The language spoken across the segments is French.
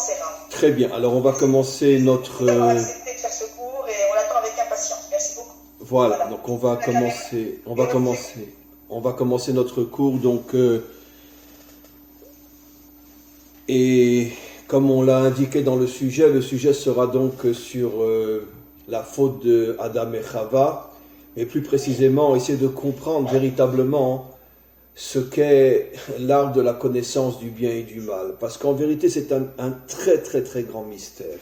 commencer, hein. Très bien. Alors, on va commencer notre... Nous avons accepté de faire ce cours et on l'attend avec impatience. Merci beaucoup. Voilà. Donc, on va commencer notre cours. Donc, et comme on l'a indiqué dans le sujet sera donc sur la faute de Adam et Chava, mais plus précisément, essayer de comprendre véritablement ce qu'est l'art de la connaissance du bien et du mal. Parce qu'en vérité, c'est un très très très grand mystère.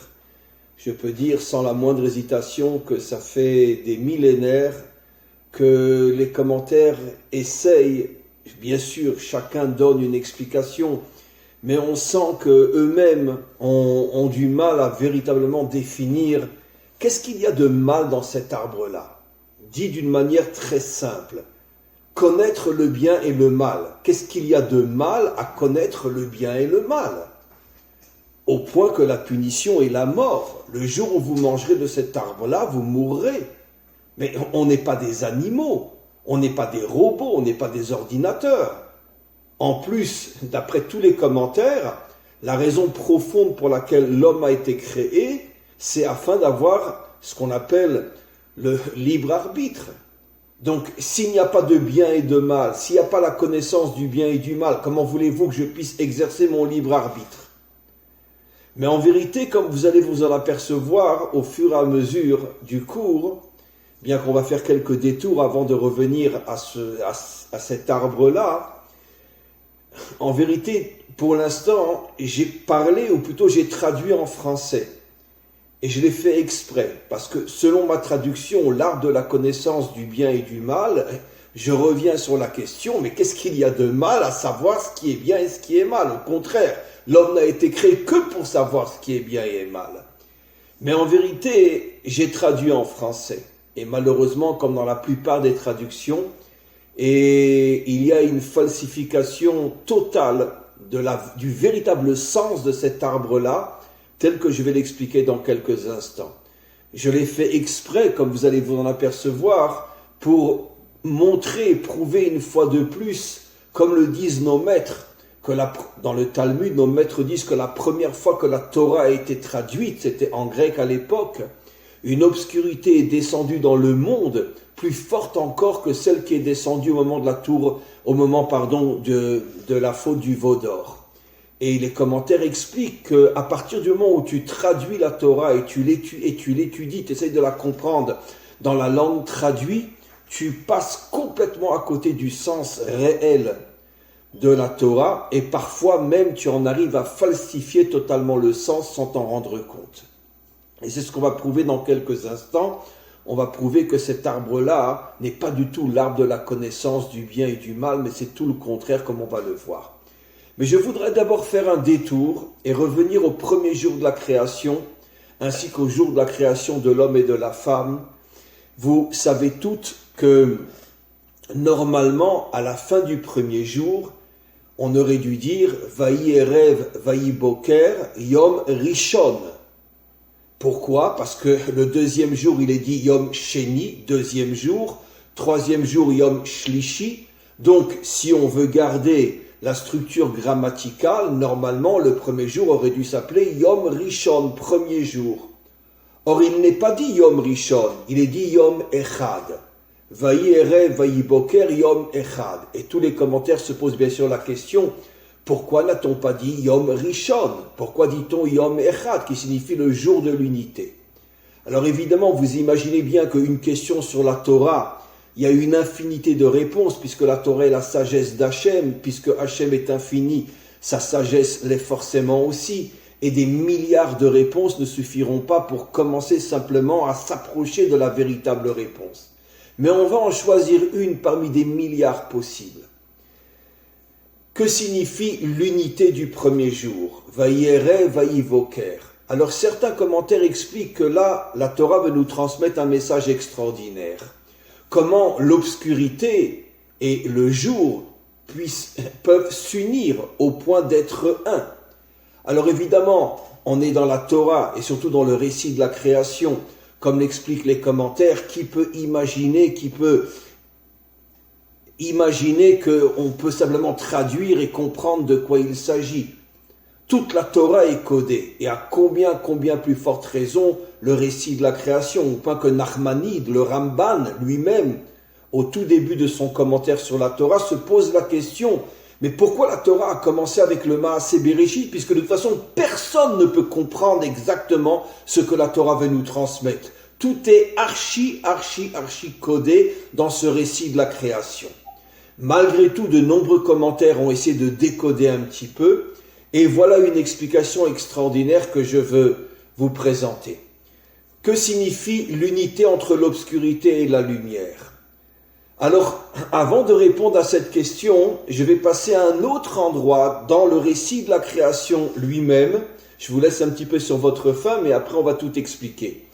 Je peux dire sans la moindre hésitation que ça fait des millénaires que les commentaires essayent, bien sûr, chacun donne une explication, mais on sent qu'eux-mêmes ont du mal à véritablement définir qu'est-ce qu'il y a de mal dans cet arbre-là. Dit d'une manière très simple. Connaître le bien et le mal. Qu'est-ce qu'il y a de mal à connaître le bien et le mal? Au point que la punition est la mort. Le jour où vous mangerez de cet arbre-là, vous mourrez. Mais on n'est pas des animaux, on n'est pas des robots, on n'est pas des ordinateurs. En plus, d'après tous les commentaires, la raison profonde pour laquelle l'homme a été créé, c'est afin d'avoir ce qu'on appelle le libre arbitre. Donc, s'il n'y a pas de bien et de mal, s'il n'y a pas la connaissance du bien et du mal, comment voulez-vous que je puisse exercer mon libre arbitre? Mais en vérité, comme vous allez vous en apercevoir au fur et à mesure du cours, bien qu'on va faire quelques détours avant de revenir à cet arbre-là, en vérité, pour l'instant, j'ai parlé, ou plutôt j'ai traduit en français. Et je l'ai fait exprès, parce que selon ma traduction, l'art de la connaissance du bien et du mal, je reviens sur la question, mais qu'est-ce qu'il y a de mal à savoir ce qui est bien et ce qui est mal? Au contraire, l'homme n'a été créé que pour savoir ce qui est bien et mal. Mais en vérité, j'ai traduit en français. Et malheureusement, comme dans la plupart des traductions, et il y a une falsification totale du véritable sens de cet arbre-là, tel que je vais l'expliquer dans quelques instants. Je l'ai fait exprès, comme vous allez vous en apercevoir, pour montrer et prouver une fois de plus, comme le disent nos maîtres, que dans le Talmud, nos maîtres disent que la première fois que la Torah a été traduite, c'était en grec à l'époque, une obscurité est descendue dans le monde, plus forte encore que celle qui est descendue au moment de la faute du veau d'or. Et les commentaires expliquent qu'à partir du moment où tu traduis la Torah et tu l'étudies, tu essayes de la comprendre dans la langue traduite, tu passes complètement à côté du sens réel de la Torah et parfois même tu en arrives à falsifier totalement le sens sans t'en rendre compte. Et c'est ce qu'on va prouver dans quelques instants. On va prouver que cet arbre-là n'est pas du tout l'arbre de la connaissance du bien et du mal, mais c'est tout le contraire comme on va le voir. Mais je voudrais d'abord faire un détour et revenir au premier jour de la création, ainsi qu'au jour de la création de l'homme et de la femme. Vous savez toutes que, normalement, à la fin du premier jour, on aurait dû dire « Vayi erev, vayi boker, yom rishon ». Pourquoi? Parce que le deuxième jour, il est dit « yom sheni », deuxième jour, troisième jour « yom shlishi ». Donc, si on veut garder la structure grammaticale, normalement, le premier jour aurait dû s'appeler Yom Rishon, premier jour. Or, il n'est pas dit Yom Rishon, il est dit Yom Echad. Vayi erev, vayi boker, Yom Echad. Et tous les commentaires se posent bien sûr la question, pourquoi n'a-t-on pas dit Yom Rishon? Pourquoi dit-on Yom Echad, qui signifie le jour de l'unité? Alors évidemment, vous imaginez bien qu'une question sur la Torah, il y a une infinité de réponses, puisque la Torah est la sagesse d'Hachem, puisque Hachem est infini, sa sagesse l'est forcément aussi, et des milliards de réponses ne suffiront pas pour commencer simplement à s'approcher de la véritable réponse. Mais on va en choisir une parmi des milliards possibles. Que signifie l'unité du premier jour? Vayi erev, vayi boker. Alors certains commentaires expliquent que là, la Torah veut nous transmettre un message extraordinaire. Comment l'obscurité et le jour peuvent s'unir au point d'être un. Alors évidemment, on est dans la Torah et surtout dans le récit de la création, comme l'expliquent les commentaires, qui peut imaginer qu'on peut simplement traduire et comprendre de quoi il s'agit. toute la Torah est codée. Et à combien plus forte raison le récit de la création, au point que Nachmanide, le Ramban lui-même, au tout début de son commentaire sur la Torah, se pose la question, mais pourquoi la Torah a commencé avec le Maaseh Bereshit, puisque de toute façon, personne ne peut comprendre exactement ce que la Torah veut nous transmettre. Tout est archi codé dans ce récit de la création. Malgré tout, de nombreux commentaires ont essayé de décoder un petit peu, et voilà une explication extraordinaire que je veux vous présenter. Que signifie l'unité entre l'obscurité et la lumière? Alors, avant de répondre à cette question, je vais passer à un autre endroit dans le récit de la création lui-même. Je vous laisse un petit peu sur votre faim, mais après on va tout expliquer.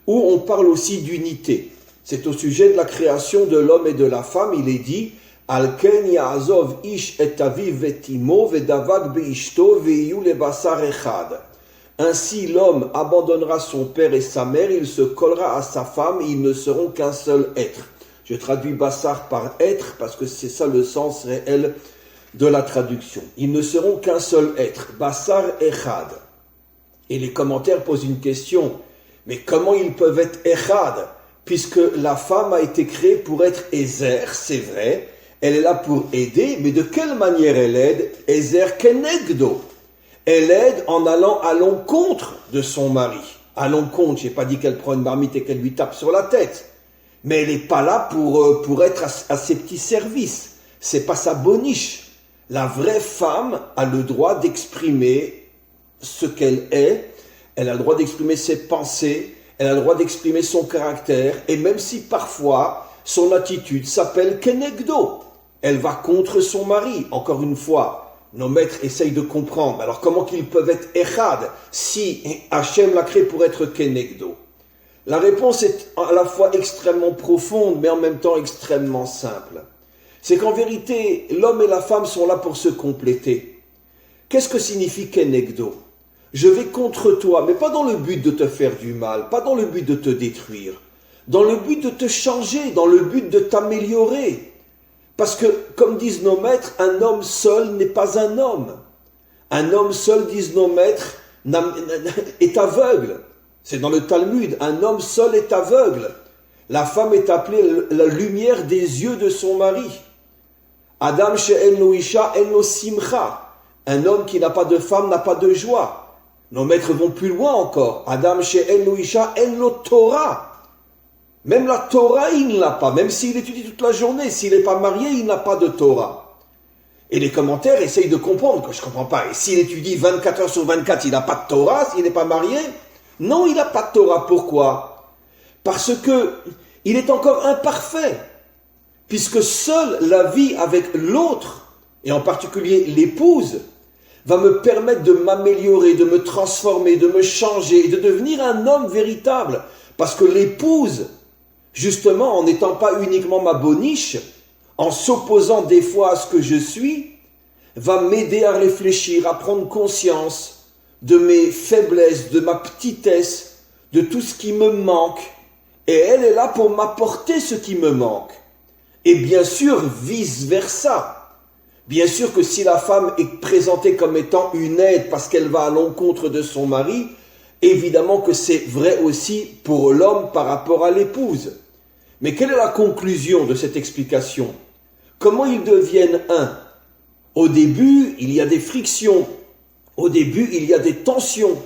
Où on parle aussi d'unité. C'est au sujet de la création de l'homme et de la femme. Il est dit « Alken ya'azov ish et aviv et imo vedavak beishto veiyu lebasar echad » Ainsi l'homme abandonnera son père et sa mère, il se collera à sa femme et ils ne seront qu'un seul être. Je traduis Bassar par être parce que c'est ça le sens réel de la traduction. Ils ne seront qu'un seul être, Bassar Echad. Et les commentaires posent une question, mais comment ils peuvent être Echad? Puisque la femme a été créée pour être Ezer, c'est vrai, elle est là pour aider, mais de quelle manière elle aide? Ezer Kenegdo. Elle aide en allant à l'encontre de son mari. À l'encontre, je n'ai pas dit qu'elle prend une marmite et qu'elle lui tape sur la tête. Mais elle n'est pas là pour être à ses petits services. C'est pas sa boniche. La vraie femme a le droit d'exprimer ce qu'elle est. Elle a le droit d'exprimer ses pensées. Elle a le droit d'exprimer son caractère. Et même si parfois son attitude s'appelle Kenegdo, elle va contre son mari. Encore une fois, nos maîtres essayent de comprendre. Alors comment qu'ils peuvent être Echad si Hachem l'a créé pour être Kenegdo? La réponse est à la fois extrêmement profonde, mais en même temps extrêmement simple. C'est qu'en vérité, l'homme et la femme sont là pour se compléter. Qu'est-ce que signifie Kenegdo? Je vais contre toi, mais pas dans le but de te faire du mal, pas dans le but de te détruire, dans le but de te changer, dans le but de t'améliorer. Parce que, comme disent nos maîtres, un homme seul n'est pas un homme. Un homme seul, disent nos maîtres, est aveugle. C'est dans le Talmud, un homme seul est aveugle. La femme est appelée la lumière des yeux de son mari. Adam she'en lo isha en lo simcha. Un homme qui n'a pas de femme n'a pas de joie. Nos maîtres vont plus loin encore. Adam she'en lo isha en lo Torah. Même la Torah, il ne l'a pas. Même s'il étudie toute la journée, s'il n'est pas marié, il n'a pas de Torah. Et les commentaires essayent de comprendre, que je ne comprends pas. Et s'il étudie 24 heures sur 24, il n'a pas de Torah, s'il n'est pas marié? Non, il n'a pas de Torah. Pourquoi? Parce que il est encore imparfait. Puisque seule la vie avec l'autre, et en particulier l'épouse, va me permettre de m'améliorer, de me transformer, de me changer et de devenir un homme véritable. Parce que l'épouse, justement, en n'étant pas uniquement ma boniche, en s'opposant des fois à ce que je suis, va m'aider à réfléchir, à prendre conscience de mes faiblesses, de ma petitesse, de tout ce qui me manque. Et elle est là pour m'apporter ce qui me manque. Et bien sûr, vice-versa. Bien sûr que si la femme est présentée comme étant une aide parce qu'elle va à l'encontre de son mari, évidemment que c'est vrai aussi pour l'homme par rapport à l'épouse. Mais quelle est la conclusion de cette explication? Comment ils deviennent un? Au début, il y a des frictions. Au début, il y a des tensions.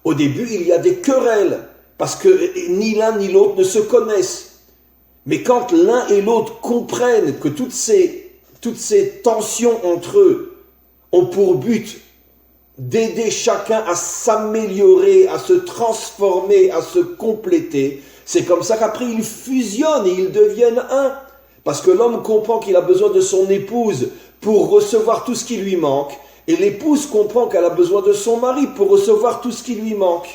Au début, il y a des querelles. Parce que ni l'un ni l'autre ne se connaissent. Mais quand l'un et l'autre comprennent que toutes ces tensions entre eux ont pour but d'aider chacun à s'améliorer, à se transformer, à se compléter, c'est comme ça qu'après ils fusionnent et ils deviennent un. Parce que l'homme comprend qu'il a besoin de son épouse pour recevoir tout ce qui lui manque, et l'épouse comprend qu'elle a besoin de son mari pour recevoir tout ce qui lui manque.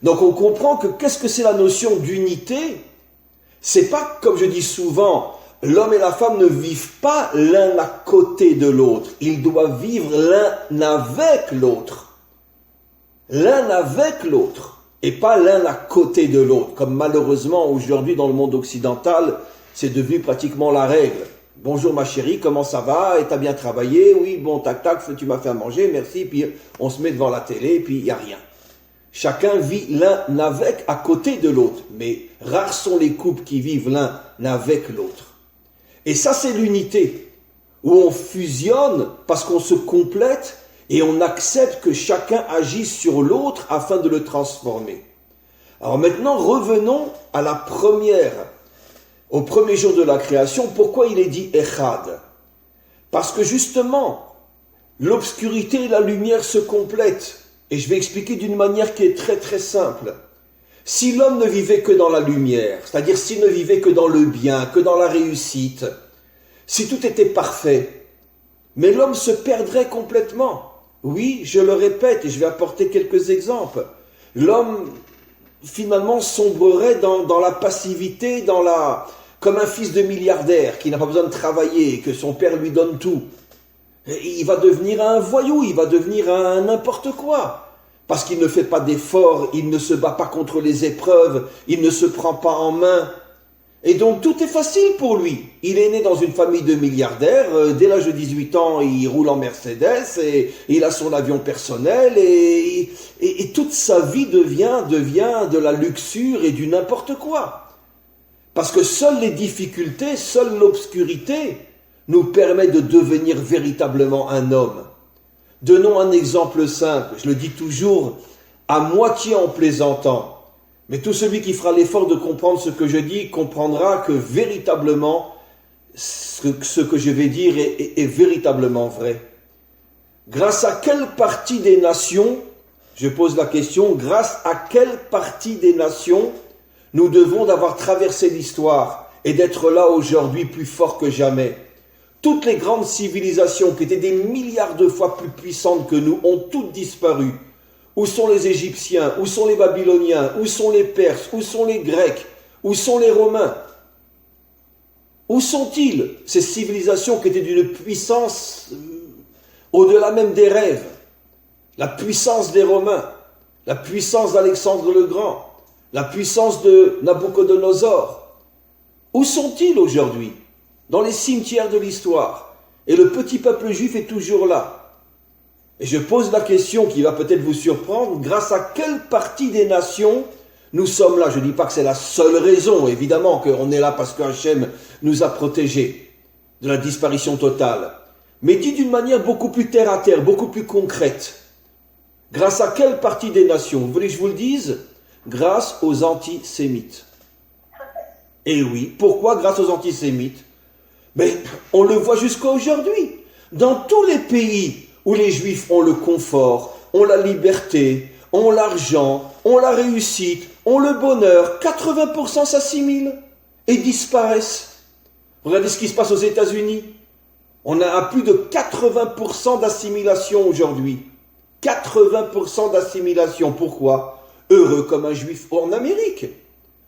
Donc on comprend que qu'est-ce que c'est la notion d'unité? C'est pas, comme je dis souvent, l'homme et la femme ne vivent pas l'un à côté de l'autre. Ils doivent vivre l'un avec l'autre. L'un avec l'autre. Et pas l'un à côté de l'autre. Comme malheureusement aujourd'hui dans le monde occidental, c'est devenu pratiquement la règle. Bonjour ma chérie, comment ça va? Et t'as bien travaillé? Oui, bon, tac, tac, tu m'as fait à manger, merci. Puis on se met devant la télé, puis il n'y a rien. Chacun vit l'un avec à côté de l'autre. Mais rares sont les couples qui vivent l'un avec l'autre. Et ça, c'est l'unité, où on fusionne parce qu'on se complète et on accepte que chacun agisse sur l'autre afin de le transformer. Alors maintenant, revenons à au premier jour de la création. Pourquoi il est dit Echad? Parce que justement, l'obscurité et la lumière se complètent. Et je vais expliquer d'une manière qui est très très simple. Si l'homme ne vivait que dans la lumière, c'est-à-dire s'il ne vivait que dans le bien, que dans la réussite, si tout était parfait, mais l'homme se perdrait complètement. Oui, je le répète et je vais apporter quelques exemples. L'homme finalement sombrerait dans la passivité, comme un fils de milliardaire qui n'a pas besoin de travailler, que son père lui donne tout. Et il va devenir un voyou, il va devenir un n'importe quoi. Parce qu'il ne fait pas d'efforts, il ne se bat pas contre les épreuves, il ne se prend pas en main. Et donc tout est facile pour lui. Il est né dans une famille de milliardaires, dès l'âge de 18 ans il roule en Mercedes, et il a son avion personnel, et toute sa vie devient de la luxure et du n'importe quoi. Parce que seules les difficultés, seule l'obscurité nous permet de devenir véritablement un homme. Donnons un exemple simple, je le dis toujours à moitié en plaisantant. Mais tout celui qui fera l'effort de comprendre ce que je dis comprendra que véritablement, ce que je vais dire est véritablement vrai. Grâce à quelle partie des nations, je pose la question, grâce à quelle partie des nations nous devons d'avoir traversé l'histoire et d'être là aujourd'hui plus forts que jamais? Toutes les grandes civilisations qui étaient des milliards de fois plus puissantes que nous ont toutes disparu. Où sont les Égyptiens? Où sont les Babyloniens? Où sont les Perses? Où sont les Grecs? Où sont les Romains? Où sont-ils, ces civilisations qui étaient d'une puissance au-delà même des rêves? La puissance des Romains, la puissance d'Alexandre le Grand, la puissance de Nabucodonosor. Où sont-ils aujourd'hui? Dans les cimetières de l'histoire. Et le petit peuple juif est toujours là. Et je pose la question qui va peut-être vous surprendre, grâce à quelle partie des nations nous sommes là? Je ne dis pas que c'est la seule raison, évidemment, qu'on est là parce que Hachem nous a protégés de la disparition totale. Mais dit d'une manière beaucoup plus terre à terre, beaucoup plus concrète. Grâce à quelle partie des nations? Vous voulez que je vous le dise? Grâce aux antisémites. Et oui, pourquoi grâce aux antisémites? Mais on le voit jusqu'à aujourd'hui. Dans tous les pays où les Juifs ont le confort, ont la liberté, ont l'argent, ont la réussite, ont le bonheur, 80% s'assimilent et disparaissent. Regardez ce qui se passe aux États-Unis. On a à plus de 80% d'assimilation aujourd'hui. 80% d'assimilation. Pourquoi? Heureux comme un Juif en Amérique.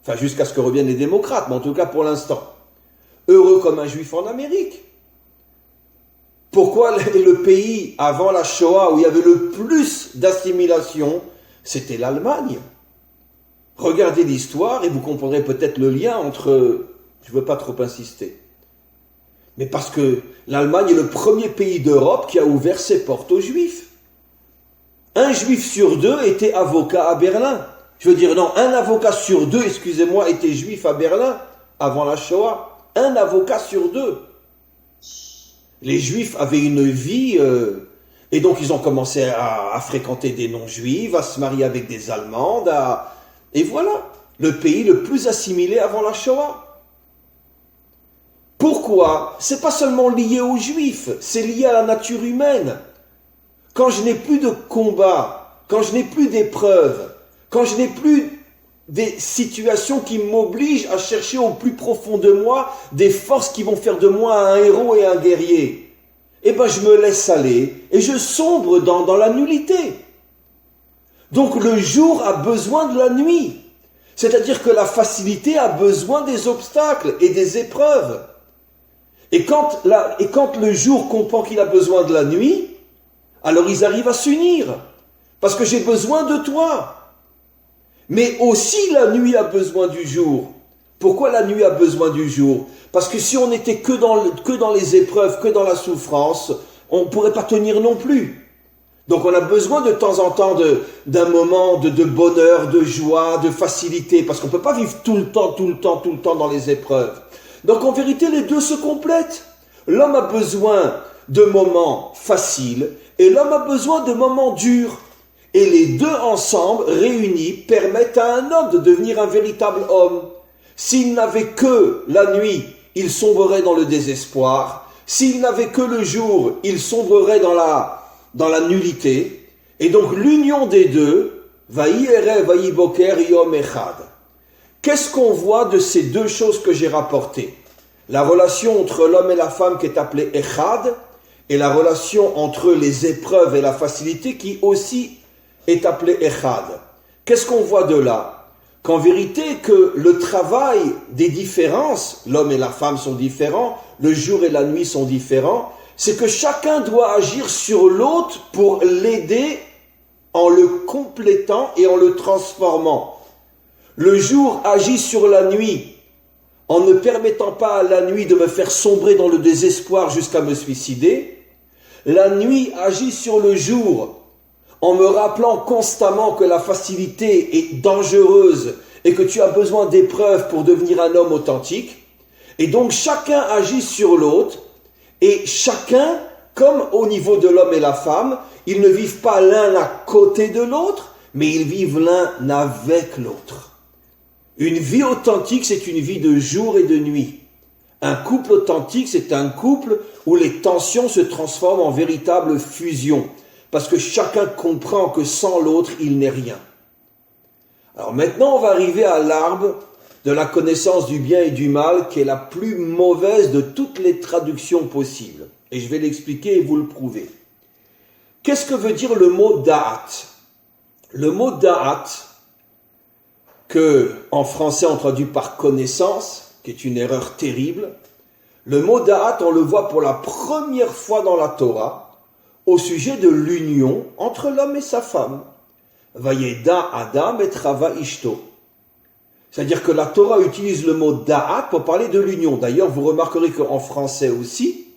Enfin, jusqu'à ce que reviennent les démocrates, mais en tout cas pour l'instant. Heureux comme un Juif en Amérique. Pourquoi le pays, avant la Shoah, où il y avait le plus d'assimilation, c'était l'Allemagne? Regardez l'histoire et vous comprendrez peut-être le lien entre... Je ne veux pas trop insister. Mais parce que l'Allemagne est le premier pays d'Europe qui a ouvert ses portes aux Juifs. Un Juif sur deux était avocat à Berlin. Je veux dire, non, un avocat sur deux, excusez-moi, était Juif à Berlin avant la Shoah. Un avocat sur deux. Les Juifs avaient une vie, et donc ils ont commencé à fréquenter des non-juifs, à se marier avec des Allemandes, et voilà, le pays le plus assimilé avant la Shoah. Pourquoi? C'est pas seulement lié aux Juifs, c'est lié à la nature humaine. Quand je n'ai plus de combat, quand je n'ai plus d'épreuves, quand je n'ai plus des situations qui m'obligent à chercher au plus profond de moi des forces qui vont faire de moi un héros et un guerrier, eh ben je me laisse aller et je sombre dans la nullité. Donc le jour a besoin de la nuit. C'est-à-dire que la facilité a besoin des obstacles et des épreuves. Et quand le jour comprend qu'il a besoin de la nuit, alors ils arrivent à s'unir. Parce que j'ai besoin de toi. Mais aussi la nuit a besoin du jour. Pourquoi la nuit a besoin du jour? Parce que si on n'était que dans les épreuves, que dans la souffrance, on ne pourrait pas tenir non plus. Donc on a besoin de temps en temps d'un moment de bonheur, de joie, de facilité, parce qu'on ne peut pas vivre tout le temps dans les épreuves. Donc en vérité, les deux se complètent. L'homme a besoin de moments faciles et l'homme a besoin de moments durs. Et les deux ensemble, réunis, permettent à un homme de devenir un véritable homme. S'il n'avait que la nuit, il sombrerait dans le désespoir. S'il n'avait que le jour, il sombrerait dans la nullité. Et donc l'union des deux, Vayi Erev, Vayi Boker, Yom Echad. Qu'est-ce qu'on voit de ces deux choses que j'ai rapportées? La relation entre l'homme et la femme qui est appelée Echad, et la relation entre les épreuves et la facilité qui aussi est appelée Echad. Qu'est-ce qu'on voit de là? Qu'en vérité, que le travail des différences, l'homme et la femme sont différents, le jour et la nuit sont différents, c'est que chacun doit agir sur l'autre pour l'aider en le complétant et en le transformant. Le jour agit sur la nuit en ne permettant pas à la nuit de me faire sombrer dans le désespoir jusqu'à me suicider. La nuit agit sur le jour en me rappelant constamment que la facilité est dangereuse et que tu as besoin d'épreuves pour devenir un homme authentique. Et donc chacun agit sur l'autre et chacun, comme au niveau de l'homme et la femme, ils ne vivent pas l'un à côté de l'autre, mais ils vivent l'un avec l'autre. Une vie authentique, c'est une vie de jour et de nuit. Un couple authentique, c'est un couple où les tensions se transforment en véritable fusion. Parce que chacun comprend que sans l'autre, il n'est rien. Alors maintenant, on va arriver à l'arbre de la connaissance du bien et du mal, qui est la plus mauvaise de toutes les traductions possibles. Et je vais l'expliquer et vous le prouver. Qu'est-ce que veut dire le mot da'at? Le mot da'at, que en français on traduit par connaissance, qui est une erreur terrible. Le mot da'at, on le voit pour la première fois dans la Torah, au sujet de l'union entre l'homme et sa femme. Vayeda Adam et Chava Ishto. C'est-à-dire que la Torah utilise le mot da'at pour parler de l'union. D'ailleurs, vous remarquerez qu'en français aussi,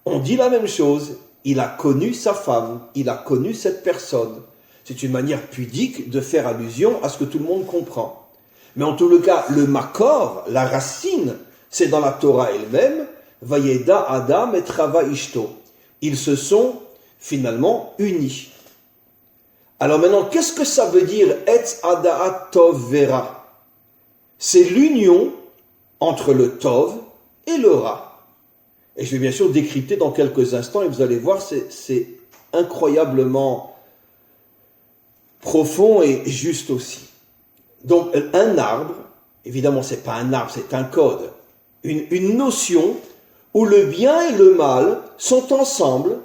on dit la même chose. Il a connu sa femme, il a connu cette personne. C'est une manière pudique de faire allusion à ce que tout le monde comprend. Mais en tout le cas, le makor, la racine, c'est dans la Torah elle-même, Vayeda Adam et Chava Ishto. Ils se sont finalement unis. Alors maintenant, qu'est-ce que ça veut dire Etz Ada'at Tov Vera? C'est l'union entre le Tov et le Ra. Et je vais bien sûr décrypter dans quelques instants et vous allez voir, c'est incroyablement profond et juste aussi. Donc un arbre, évidemment c'est pas un arbre, c'est un code, une notion où le bien et le mal sont ensemble,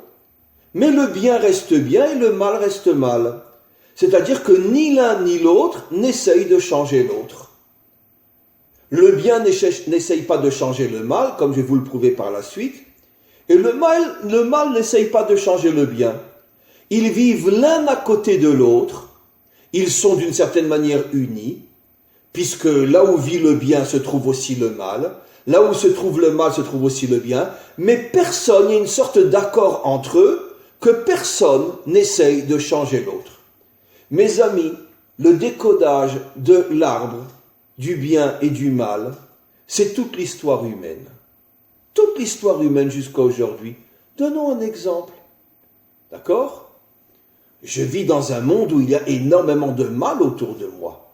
mais le bien reste bien et le mal reste mal. C'est-à-dire que ni l'un ni l'autre n'essaye de changer l'autre. Le bien n'essaye pas de changer le mal, comme je vais vous le prouver par la suite, et le mal n'essaye pas de changer le bien. Ils vivent l'un à côté de l'autre, ils sont d'une certaine manière unis, puisque là où vit le bien se trouve aussi le mal, là où se trouve le mal se trouve aussi le bien, mais personne, il y a une sorte d'accord entre eux, que personne n'essaye de changer l'autre. Mes amis, le décodage de l'arbre, du bien et du mal, c'est toute l'histoire humaine. Toute l'histoire humaine jusqu'à aujourd'hui. Donnons un exemple. D'accord ? Je vis dans un monde où il y a énormément de mal autour de moi.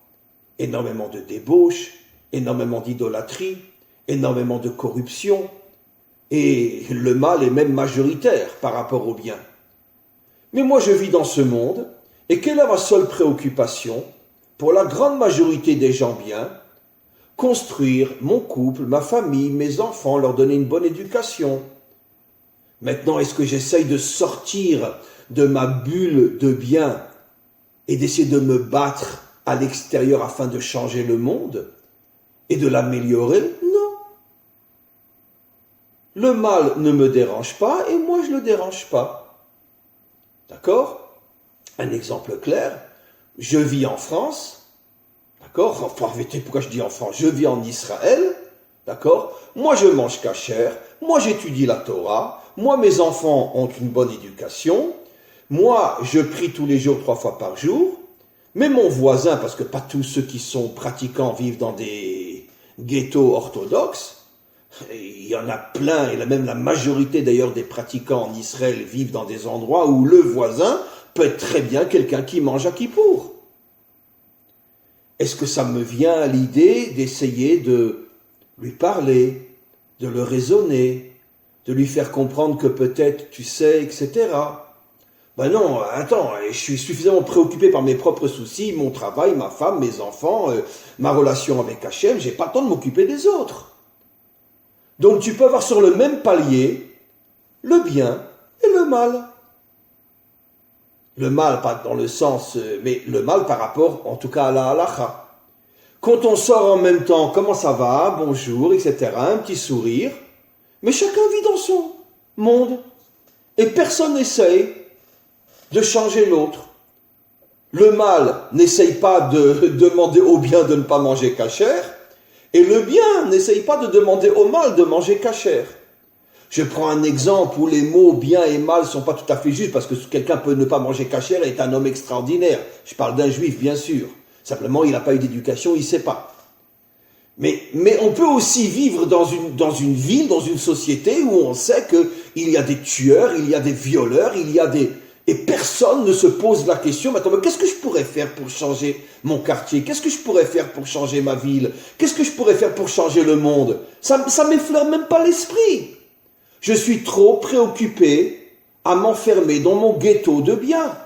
Énormément de débauche, énormément d'idolâtrie, énormément de corruption. Et le mal est même majoritaire par rapport au bien. Mais moi je vis dans ce monde, et quelle est ma seule préoccupation? Pour la grande majorité des gens bien, construire mon couple, ma famille, mes enfants, leur donner une bonne éducation. Maintenant, est-ce que j'essaye de sortir de ma bulle de bien et d'essayer de me battre à l'extérieur afin de changer le monde et de l'améliorer? Non. Le mal ne me dérange pas et moi je ne le dérange pas. D'accord? Un exemple clair, je vis en France, D'accord? Enfin, pourquoi je dis enfant? Je vis en Israël, d'accord? Moi, je mange kasher, moi, j'étudie la Torah, moi, mes enfants ont une bonne éducation, moi, je prie tous les jours 3 fois par jour, mais mon voisin, parce que pas tous ceux qui sont pratiquants vivent dans des ghettos orthodoxes, il y en a plein, et même la majorité d'ailleurs des pratiquants en Israël vivent dans des endroits où le voisin peut être très bien quelqu'un qui mange à Kippour. Est-ce que ça me vient à l'idée d'essayer de lui parler, de le raisonner, de lui faire comprendre que peut-être tu sais, etc. Ben non, attends, je suis suffisamment préoccupé par mes propres soucis, mon travail, ma femme, mes enfants, ma relation avec Hachem, j'ai pas le temps de m'occuper des autres. Donc tu peux avoir sur le même palier le bien et le mal. Le mal, pas dans le sens, mais le mal par rapport, en tout cas, à la halakha. Quand on sort en même temps, comment ça va, bonjour, etc., un petit sourire, mais chacun vit dans son monde. Et personne n'essaye de changer l'autre. Le mal n'essaye pas de demander au bien de ne pas manger kasher, et le bien n'essaye pas de demander au mal de manger kasher. Je prends un exemple où les mots bien et mal ne sont pas tout à fait justes, parce que quelqu'un peut ne pas manger kasher et est un homme extraordinaire. Je parle d'un juif, bien sûr. Simplement, il n'a pas eu d'éducation, il ne sait pas. Mais on peut aussi vivre dans une ville, dans une société où on sait qu'il y a des tueurs, il y a des violeurs, et personne ne se pose la question, maintenant, qu'est-ce que je pourrais faire pour changer mon quartier? Qu'est-ce que je pourrais faire pour changer ma ville? Qu'est-ce que je pourrais faire pour changer le monde? Ça m'effleure même pas l'esprit. Je suis trop préoccupé à m'enfermer dans mon ghetto de biens.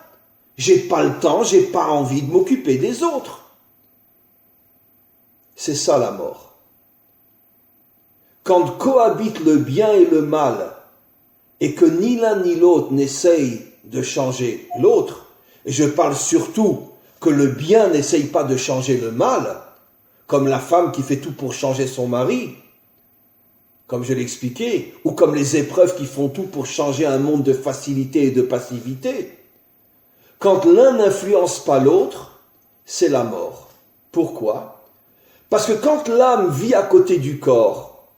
J'ai pas le temps, j'ai pas envie de m'occuper des autres. C'est ça la mort. Quand cohabitent le bien et le mal, et que ni l'un ni l'autre n'essaye de changer l'autre, et je parle surtout que le bien n'essaye pas de changer le mal, comme la femme qui fait tout pour changer son mari, comme je l'ai expliqué, ou comme les épreuves qui font tout pour changer un monde de facilité et de passivité. Quand l'un n'influence pas l'autre, c'est la mort. Pourquoi? Parce que quand l'âme vit à côté du corps,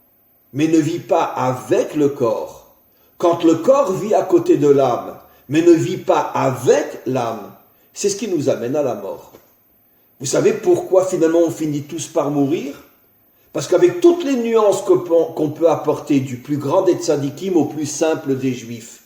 mais ne vit pas avec le corps, quand le corps vit à côté de l'âme, mais ne vit pas avec l'âme, c'est ce qui nous amène à la mort. Vous savez pourquoi finalement on finit tous par mourir? Parce qu'avec toutes les nuances qu'on peut apporter du plus grand des tzadikim au plus simple des juifs,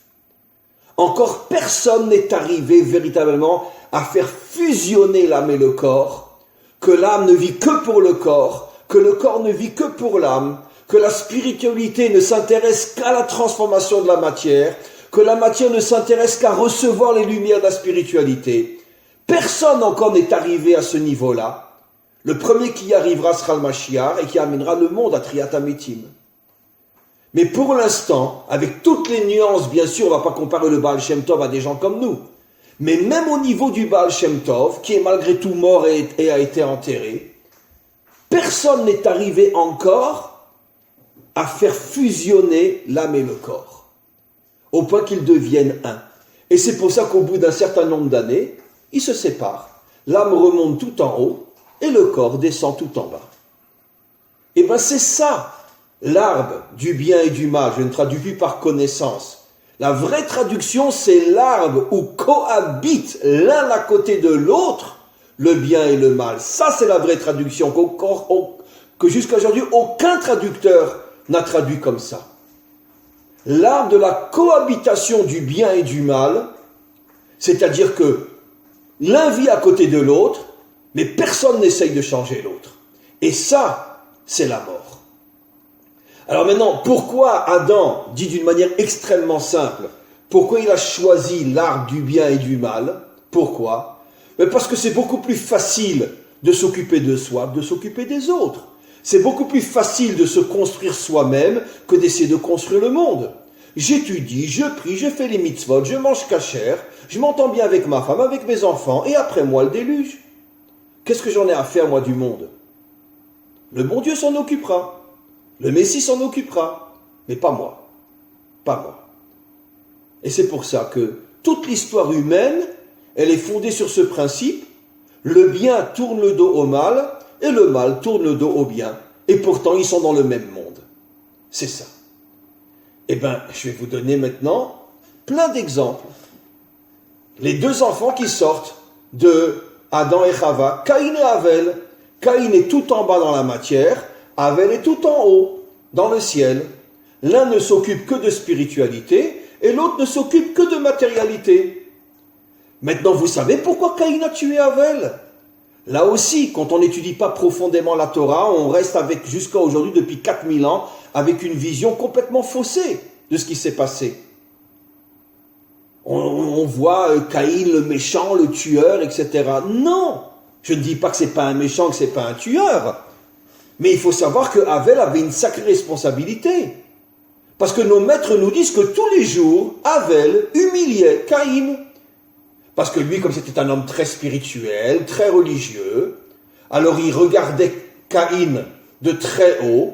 encore personne n'est arrivé véritablement à faire fusionner l'âme et le corps, que l'âme ne vit que pour le corps ne vit que pour l'âme, que la spiritualité ne s'intéresse qu'à la transformation de la matière, que la matière ne s'intéresse qu'à recevoir les lumières de la spiritualité. Personne encore n'est arrivé à ce niveau-là. Le premier qui y arrivera sera le Mashiach et qui amènera le monde à Triyat HaMetim. Mais pour l'instant, avec toutes les nuances, bien sûr, on ne va pas comparer le Baal Shem Tov à des gens comme nous. Mais même au niveau du Baal Shem Tov, qui est malgré tout mort et a été enterré, personne n'est arrivé encore à faire fusionner l'âme et le corps, au point qu'ils deviennent un. Et c'est pour ça qu'au bout d'un certain nombre d'années, ils se séparent. L'âme remonte tout en haut et le corps descend tout en bas. Et bien c'est ça, l'arbre du bien et du mal. Je ne traduis plus par connaissance. La vraie traduction, c'est l'arbre où cohabitent l'un à côté de l'autre le bien et le mal. Ça, c'est la vraie traduction que jusqu'à aujourd'hui, aucun traducteur n'a traduit comme ça. L'arbre de la cohabitation du bien et du mal, c'est-à-dire que l'un vit à côté de l'autre, mais personne n'essaye de changer l'autre. Et ça, c'est la mort. Alors maintenant, pourquoi Adam dit d'une manière extrêmement simple, pourquoi il a choisi l'arbre du bien et du mal? Pourquoi? Mais parce que c'est beaucoup plus facile de s'occuper de soi que de s'occuper des autres. C'est beaucoup plus facile de se construire soi-même que d'essayer de construire le monde. J'étudie, je prie, je fais les mitzvot, je mange kasher, je m'entends bien avec ma femme, avec mes enfants, et après moi le déluge. Qu'est-ce que j'en ai à faire, moi, du monde? Le bon Dieu s'en occupera. Le Messie s'en occupera. Mais pas moi. Pas moi. Et c'est pour ça que toute l'histoire humaine, elle est fondée sur ce principe Le bien tourne le dos au mal et le mal tourne le dos au bien. Et pourtant, ils sont dans le même monde. C'est ça. Eh bien, je vais vous donner maintenant plein d'exemples. Les deux enfants qui sortent de Adam et Chava, Caïn et Avel. Caïn est tout en bas dans la matière, Avel est tout en haut, dans le ciel. L'un ne s'occupe que de spiritualité et l'autre ne s'occupe que de matérialité. Maintenant, vous savez pourquoi Caïn a tué Avel? Là aussi, quand on n'étudie pas profondément la Torah, on reste avec, jusqu'à aujourd'hui, depuis 4000 ans, avec une vision complètement faussée de ce qui s'est passé. On voit Caïn, le méchant, le tueur, etc. Non, je ne dis pas que c'est pas un méchant, que c'est pas un tueur. Mais il faut savoir que Avel avait une sacrée responsabilité. Parce que nos maîtres nous disent que tous les jours, Avel humiliait Caïn. Parce que lui, comme c'était un homme très spirituel, très religieux, alors il regardait Caïn de très haut,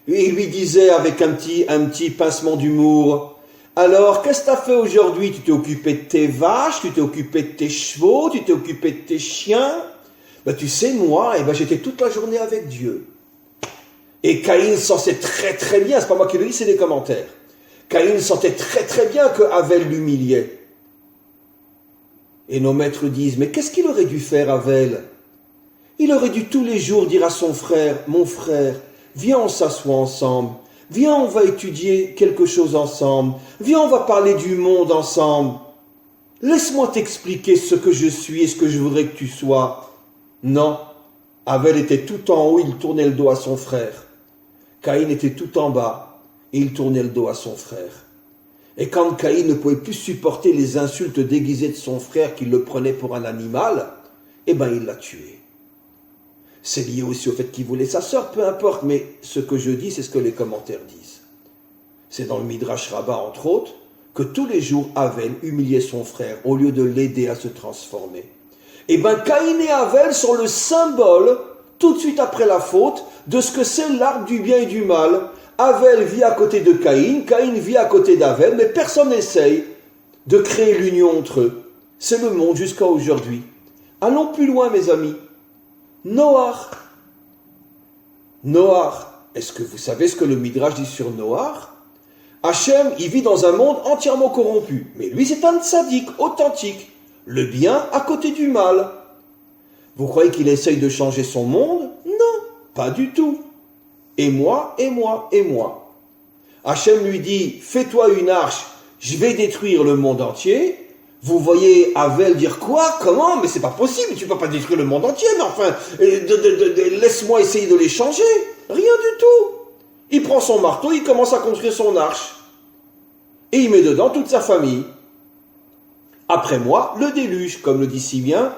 et il lui disait avec un petit pincement d'humour, « Alors, qu'est-ce que tu as fait aujourd'hui? Tu t'es occupé de tes vaches, tu t'es occupé de tes chevaux, tu t'es occupé de tes chiens? Ben, tu sais, moi, j'étais toute la journée avec Dieu. » Et Caïn sentait très très bien, c'est pas moi qui le dis, c'est des commentaires. Caïn sentait très très bien que Avel l'humiliait. Et nos maîtres disent, mais qu'est-ce qu'il aurait dû faire, Avel? Il aurait dû tous les jours dire à son frère, mon frère, viens on s'assoit ensemble, viens on va étudier quelque chose ensemble, viens on va parler du monde ensemble, laisse-moi t'expliquer ce que je suis et ce que je voudrais que tu sois. Non, Avel était tout en haut, il tournait le dos à son frère. Caïn était tout en bas et il tournait le dos à son frère. Et quand Caïn ne pouvait plus supporter les insultes déguisées de son frère qui le prenait pour un animal, il l'a tué. C'est lié aussi au fait qu'il voulait sa sœur, peu importe, mais ce que je dis, c'est ce que les commentaires disent. C'est dans le Midrash Rabbah, entre autres, que tous les jours, Avel humiliait son frère au lieu de l'aider à se transformer. Caïn et Avel sont le symbole, tout de suite après la faute, de ce que c'est l'arbre du bien et du mal. Avel vit à côté de Caïn, Caïn vit à côté d'Avel, mais personne n'essaye de créer l'union entre eux. C'est le monde jusqu'à aujourd'hui. Allons plus loin, mes amis. Noach. Noach. Est-ce que vous savez ce que le Midrash dit sur Noach? Hachem, il vit dans un monde entièrement corrompu. Mais lui, c'est un tzaddik authentique. Le bien à côté du mal. Vous croyez qu'il essaye de changer son monde? Non, pas du tout. Et moi, et moi, et moi. Hachem lui dit, fais-toi une arche, je vais détruire le monde entier. Vous voyez Avel dire quoi? Comment? Mais c'est pas possible, tu peux pas détruire le monde entier, mais enfin, laisse-moi essayer de les changer. Rien du tout. Il prend son marteau, il commence à construire son arche. Et il met dedans toute sa famille. Après moi, le déluge, comme le dit si bien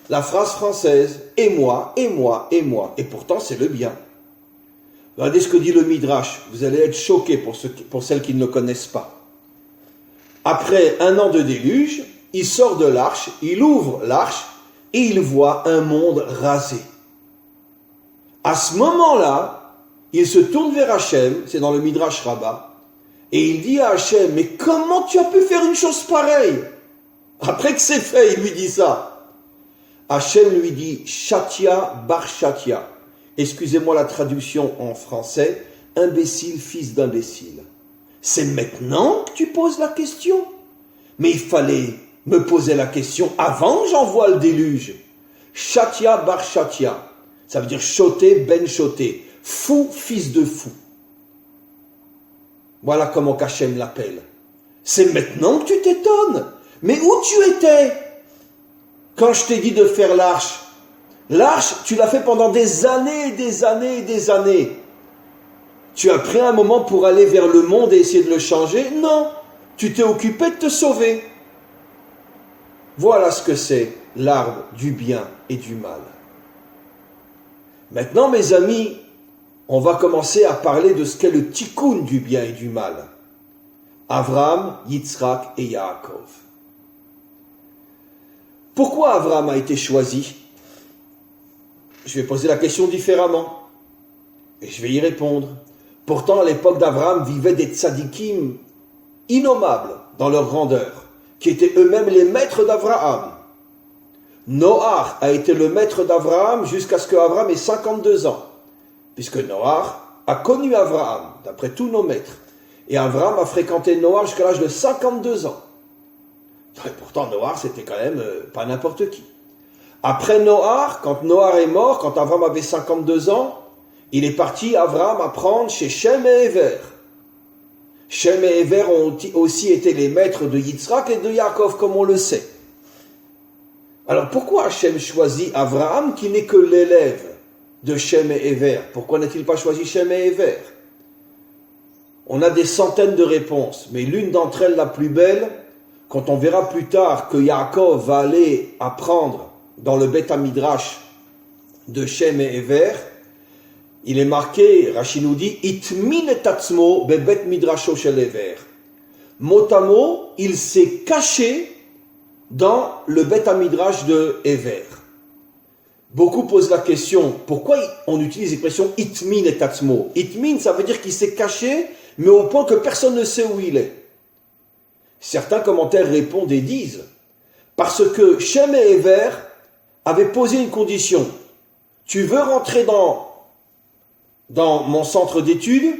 la phrase française. Et moi, et moi, et moi. Et pourtant, c'est le bien. Regardez ce que dit le Midrash. Vous allez être choqués pour celles qui ne le connaissent pas. Après 1 an de déluge, il sort de l'arche, il ouvre l'arche et il voit un monde rasé. À ce moment-là, il se tourne vers Hachem, c'est dans le Midrash Rabbah, et il dit à Hachem, mais comment tu as pu faire une chose pareille? Après que c'est fait, il lui dit ça. Hachem lui dit, Shatia bar Shatia. Excusez-moi la traduction en français, imbécile, fils d'imbécile. C'est maintenant que tu poses la question? Mais il fallait me poser la question avant que j'envoie le déluge. Shatia bar Shatia. Ça veut dire choté, ben choté. Fou, fils de fou. Voilà comment Hachem l'appelle. C'est maintenant que tu t'étonnes. Mais où tu étais quand je t'ai dit de faire l'arche? L'arche, tu l'as fait pendant des années, des années et des années. Tu as pris un moment pour aller vers le monde et essayer de le changer? Non, tu t'es occupé de te sauver. Voilà ce que c'est l'arbre du bien et du mal. Maintenant, mes amis, on va commencer à parler de ce qu'est le tikkun du bien et du mal. Avraham, Yitzhak et Yaakov. Pourquoi Avraham a été choisi? Je vais poser la question différemment. Et je vais y répondre. Pourtant, à l'époque d'Abraham, vivaient des tzadikim innommables dans leur grandeur, qui étaient eux-mêmes les maîtres d'Abraham. Noach a été le maître d'Abraham jusqu'à ce qu'Abraham ait 52 ans. Puisque Noach a connu Abraham, d'après tous nos maîtres. Et Abraham a fréquenté Noach jusqu'à l'âge de 52 ans. Et pourtant, Noach, c'était quand même pas n'importe qui. Après Noach, quand Noach est mort, quand Abraham avait 52 ans, il est parti, Abraham, apprendre chez Shem et Ever. Shem et Ever ont aussi été les maîtres de Yitzhak et de Yaakov, comme on le sait. Alors pourquoi Hachem choisit Abraham qui n'est que l'élève de Shem et Ever? Pourquoi n'a-t-il pas choisi Shem et Ever? On a des centaines de réponses, mais l'une d'entre elles, la plus belle, quand on verra plus tard que Yaakov va aller apprendre dans le Beth Midrash de Shem et Ever, il est marqué, Rashi nous dit, Itmin et Tatzmo bebet Midrasho shel Ever. Mot à mot, il s'est caché dans le Beth Midrash de Ever. Beaucoup posent la question, pourquoi on utilise l'expression Itmin et Tatzmo? Itmin, ça veut dire qu'il s'est caché, mais au point que personne ne sait où il est. Certains commentaires répondent et disent, parce que Shem et Ever avaient posé une condition. Tu veux rentrer dans mon centre d'études,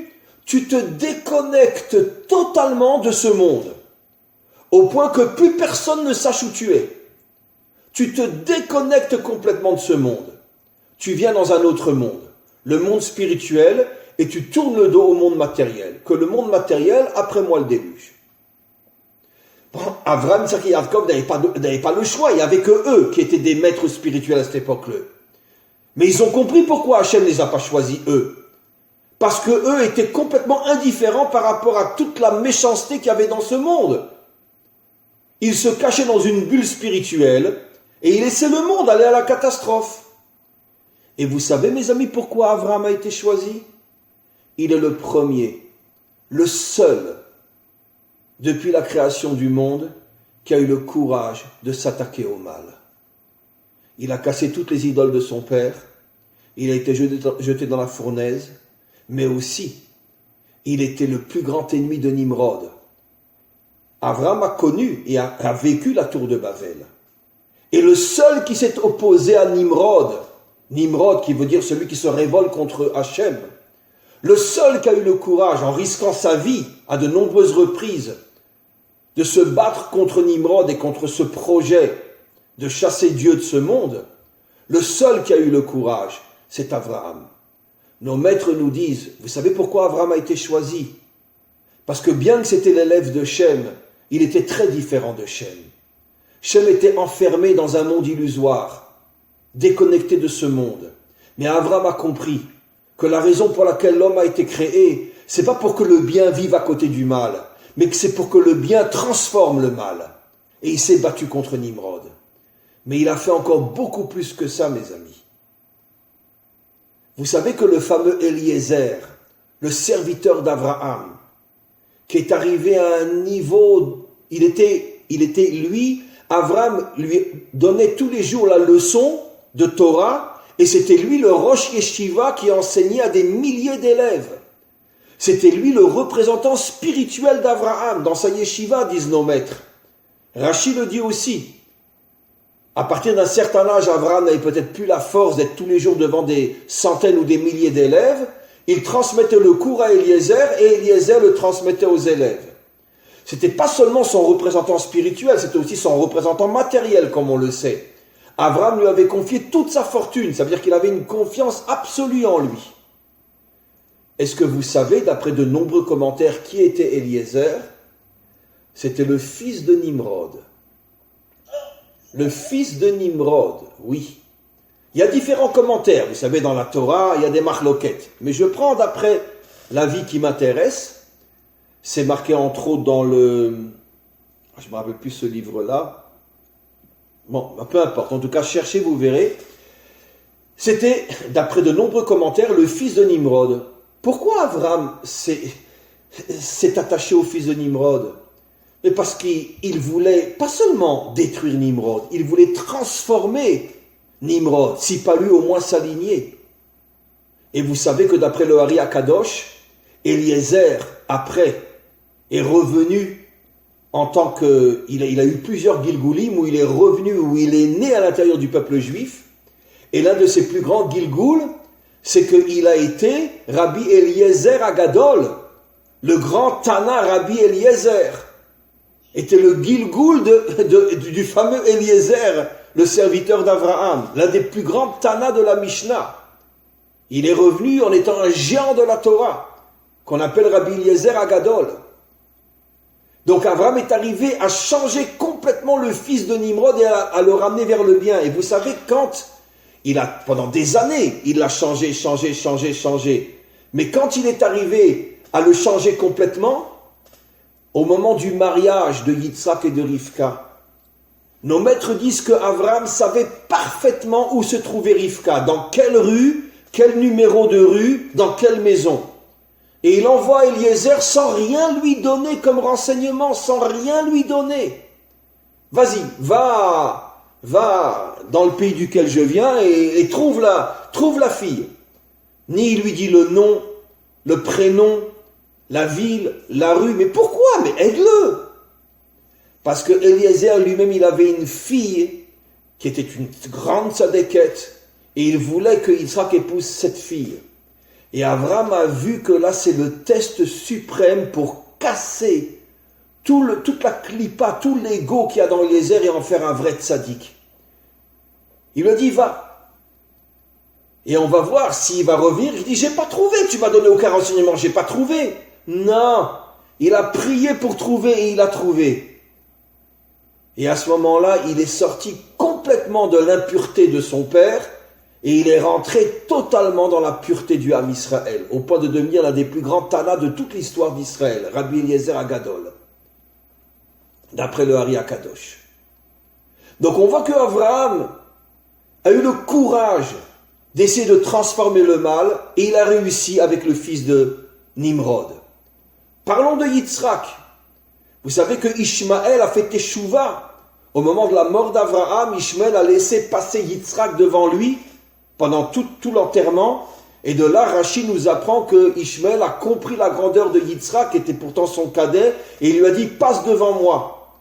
tu te déconnectes totalement de ce monde, au point que plus personne ne sache où tu es. Tu te déconnectes complètement de ce monde. Tu viens dans un autre monde, le monde spirituel, et tu tournes le dos au monde matériel. Que le monde matériel, après moi le déluge. Bon, Avraham, Isaac et Yaakov n'avaient pas le choix. Il n'y avait que eux qui étaient des maîtres spirituels à cette époque-là. Mais ils ont compris pourquoi Hachem ne les a pas choisis, eux. Parce que eux étaient complètement indifférents par rapport à toute la méchanceté qu'il y avait dans ce monde. Ils se cachaient dans une bulle spirituelle et ils laissaient le monde aller à la catastrophe. Et vous savez, mes amis, pourquoi Abraham a été choisi? Il est le premier, le seul, depuis la création du monde, qui a eu le courage de s'attaquer au mal. Il a cassé toutes les idoles de son père, il a été jeté dans la fournaise, mais aussi, il était le plus grand ennemi de Nimrod. Abraham a connu et a vécu la tour de Babel. Et le seul qui s'est opposé à Nimrod, Nimrod qui veut dire celui qui se révolte contre Hachem, le seul qui a eu le courage, en risquant sa vie à de nombreuses reprises, de se battre contre Nimrod et contre ce projet de chasser Dieu de ce monde, le seul qui a eu le courage, c'est Abraham. Nos maîtres nous disent, vous savez pourquoi Abraham a été choisi? Parce que bien que c'était l'élève de Shem, il était très différent de Shem. Shem était enfermé dans un monde illusoire, déconnecté de ce monde. Mais Abraham a compris que la raison pour laquelle l'homme a été créé, c'est pas pour que le bien vive à côté du mal, mais que c'est pour que le bien transforme le mal. Et il s'est battu contre Nimrod. Mais il a fait encore beaucoup plus que ça, mes amis. Vous savez que le fameux Eliezer, le serviteur d'Abraham, qui est arrivé à un niveau, Abraham lui donnait tous les jours la leçon de Torah, et c'était lui le Rosh Yeshiva qui enseignait à des milliers d'élèves. C'était lui le représentant spirituel d'Abraham dans sa yeshiva, disent nos maîtres. Rashi le dit aussi. À partir d'un certain âge, Abraham n'avait peut-être plus la force d'être tous les jours devant des centaines ou des milliers d'élèves. Il transmettait le cours à Eliezer et Eliezer le transmettait aux élèves. C'était pas seulement son représentant spirituel, c'était aussi son représentant matériel, comme on le sait. Abraham lui avait confié toute sa fortune, ça veut dire qu'il avait une confiance absolue en lui. Est-ce que vous savez, d'après de nombreux commentaires, qui était Eliezer? C'était le fils de Nimrod. Le fils de Nimrod, oui. Il y a différents commentaires, vous savez, dans la Torah, il y a des marloquettes. Mais je prends d'après l'avis qui m'intéresse. C'est marqué entre autres dans le... Je ne me rappelle plus ce livre-là. Bon, peu importe. En tout cas, cherchez, vous verrez. C'était, d'après de nombreux commentaires, le fils de Nimrod. Pourquoi Abraham s'est attaché au fils de Nimrod? Mais parce qu'il voulait pas seulement détruire Nimrod, il voulait transformer Nimrod, si pas lui, au moins s'aligner. Et vous savez que d'après le Hari Akadosh, Eliezer, après, est revenu en tant que... Il a eu plusieurs Gilgulim où il est revenu, où il est né à l'intérieur du peuple juif. Et l'un de ses plus grands Gilgul, c'est qu'il a été Rabbi Eliezer Agadol, le grand Tana Rabbi Eliezer. Était le Gilgul du fameux Eliezer, le serviteur d'Abraham, l'un des plus grands Tana de la Mishnah. Il est revenu en étant un géant de la Torah, qu'on appelle Rabbi Eliezer Agadol. Donc Abraham est arrivé à changer complètement le fils de Nimrod et à le ramener vers le bien. Et vous savez, pendant des années, il l'a changé. Mais quand il est arrivé à le changer complètement, au moment du mariage de Yitzhak et de Rivka, nos maîtres disent que Abraham savait parfaitement où se trouvait Rivka, dans quelle rue, quel numéro de rue, dans quelle maison. Et il envoie Eliezer sans rien lui donner comme renseignement, sans rien lui donner. Vas-y, va dans le pays duquel je viens et trouve la fille. Ni il lui dit le nom, le prénom, la ville, la rue. Mais pourquoi? Mais aide-le. Parce que Eliezer lui-même, il avait une fille qui était une grande tzadékette et il voulait que Yitzhak épouse cette fille. Et Abraham a vu que là, c'est le test suprême pour casser toute la clipa, tout l'ego qu'il y a dans Eliezer et en faire un vrai tzaddik. Il lui a dit, va. Et on va voir s'il va revenir. Il dit, j'ai pas trouvé, tu m'as donné aucun renseignement, j'ai pas trouvé. Non, il a prié pour trouver et il a trouvé. Et à ce moment-là, il est sorti complètement de l'impureté de son père et il est rentré totalement dans la pureté du Ham Israël, au point de devenir l'un des plus grands Tana de toute l'histoire d'Israël, Rabbi Eliezer Agadol, d'après le Hari HaKadosh. Donc on voit que Abraham a eu le courage d'essayer de transformer le mal et il a réussi avec le fils de Nimrod. Parlons de Yitzhak. Vous savez que Ishmaël a fait Teshuvah. Au moment de la mort d'Abraham, Ishmaël a laissé passer Yitzhak devant lui pendant tout l'enterrement. Et de là, Rashi nous apprend que Ishmaël a compris la grandeur de Yitzhak, qui était pourtant son cadet, et il lui a dit, passe devant moi.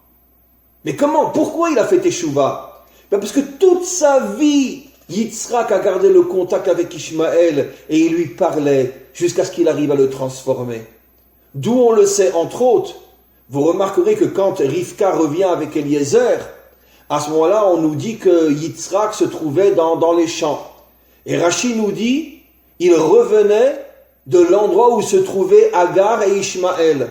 Mais comment? Pourquoi il a fait Teshuvah? Parce que toute sa vie, Yitzhak a gardé le contact avec Ishmaël et il lui parlait jusqu'à ce qu'il arrive à le transformer. D'où on le sait, entre autres, vous remarquerez que quand Rivka revient avec Eliezer, à ce moment-là, on nous dit que Yitzhak se trouvait dans les champs. Et Rashi nous dit, il revenait de l'endroit où se trouvaient Agar et Ishmaël.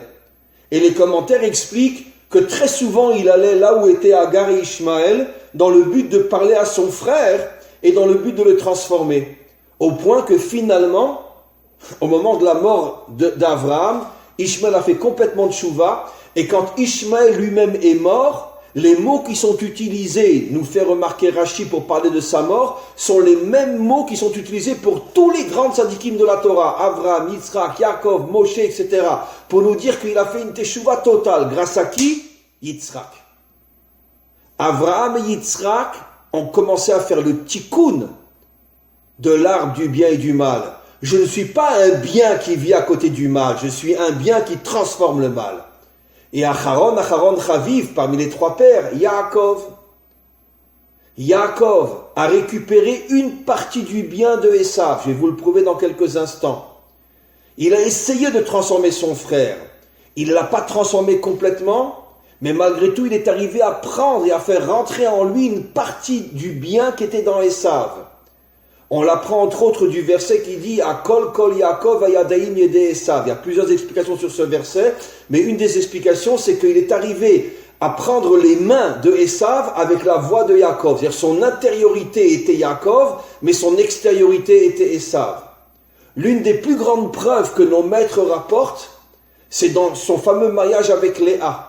Et les commentaires expliquent que très souvent, il allait là où étaient Agar et Ishmaël, dans le but de parler à son frère et dans le but de le transformer. Au point que finalement, au moment de la mort d'Abraham, Ishmaël a fait complètement de tchouva, et quand Ishmaël lui-même est mort, les mots qui sont utilisés, nous fait remarquer Rashi pour parler de sa mort, sont les mêmes mots qui sont utilisés pour tous les grands tzadikim de la Torah, Abraham, Yitzhak, Yaakov, Moshe, etc., pour nous dire qu'il a fait une teshuva totale. Grâce à qui? Yitzhak. Abraham et Yitzhak ont commencé à faire le tikkun de l'arbre du bien et du mal. Je ne suis pas un bien qui vit à côté du mal, je suis un bien qui transforme le mal. Et Acharon Chaviv, parmi les trois pères, Yaakov. Yaakov a récupéré une partie du bien de Esav, je vais vous le prouver dans quelques instants. Il a essayé de transformer son frère. Il ne l'a pas transformé complètement, mais malgré tout, il est arrivé à prendre et à faire rentrer en lui une partie du bien qui était dans Esav. On l'apprend entre autres du verset qui dit « Akol kol Yaakov ayadaim yede Esav ». Il y a plusieurs explications sur ce verset, mais une des explications, c'est qu'il est arrivé à prendre les mains de Esav avec la voix de Yaakov. C'est-à-dire son intériorité était Yaakov, mais son extériorité était Esav. L'une des plus grandes preuves que nos maîtres rapportent, c'est dans son fameux mariage avec Léa.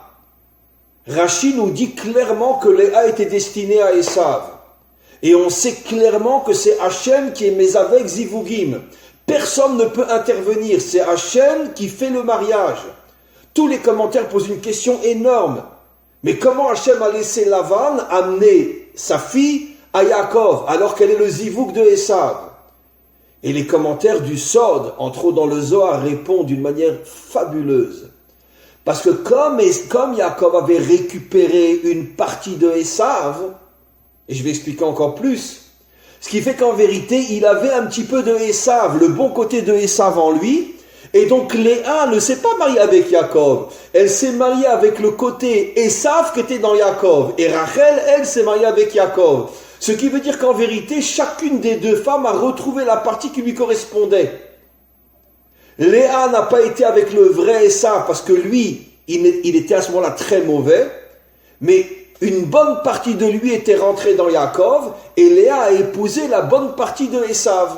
Rashi nous dit clairement que Léa était destinée à Esav. Et on sait clairement que c'est Hachem qui est Mezavek Zivugim. Personne ne peut intervenir, c'est Hachem qui fait le mariage. Tous les commentaires posent une question énorme. Mais comment Hachem a laissé Lavan amener sa fille à Yaakov, alors qu'elle est le Zivug de Esav? Et les commentaires du Sod, entre autres dans le Zohar, répondent d'une manière fabuleuse. Parce que comme Yaakov avait récupéré une partie de Esav, et je vais expliquer encore plus, ce qui fait qu'en vérité, il avait un petit peu de Esav, le bon côté de Esav en lui, et donc Léa ne s'est pas mariée avec Yaakov, elle s'est mariée avec le côté Esav qui était dans Yaakov, et Rachel, elle, s'est mariée avec Yaakov. Ce qui veut dire qu'en vérité, chacune des deux femmes a retrouvé la partie qui lui correspondait. Léa n'a pas été avec le vrai Esav, parce que lui, il était à ce moment-là très mauvais, mais une bonne partie de lui était rentrée dans Yaakov, et Léa a épousé la bonne partie de Esav.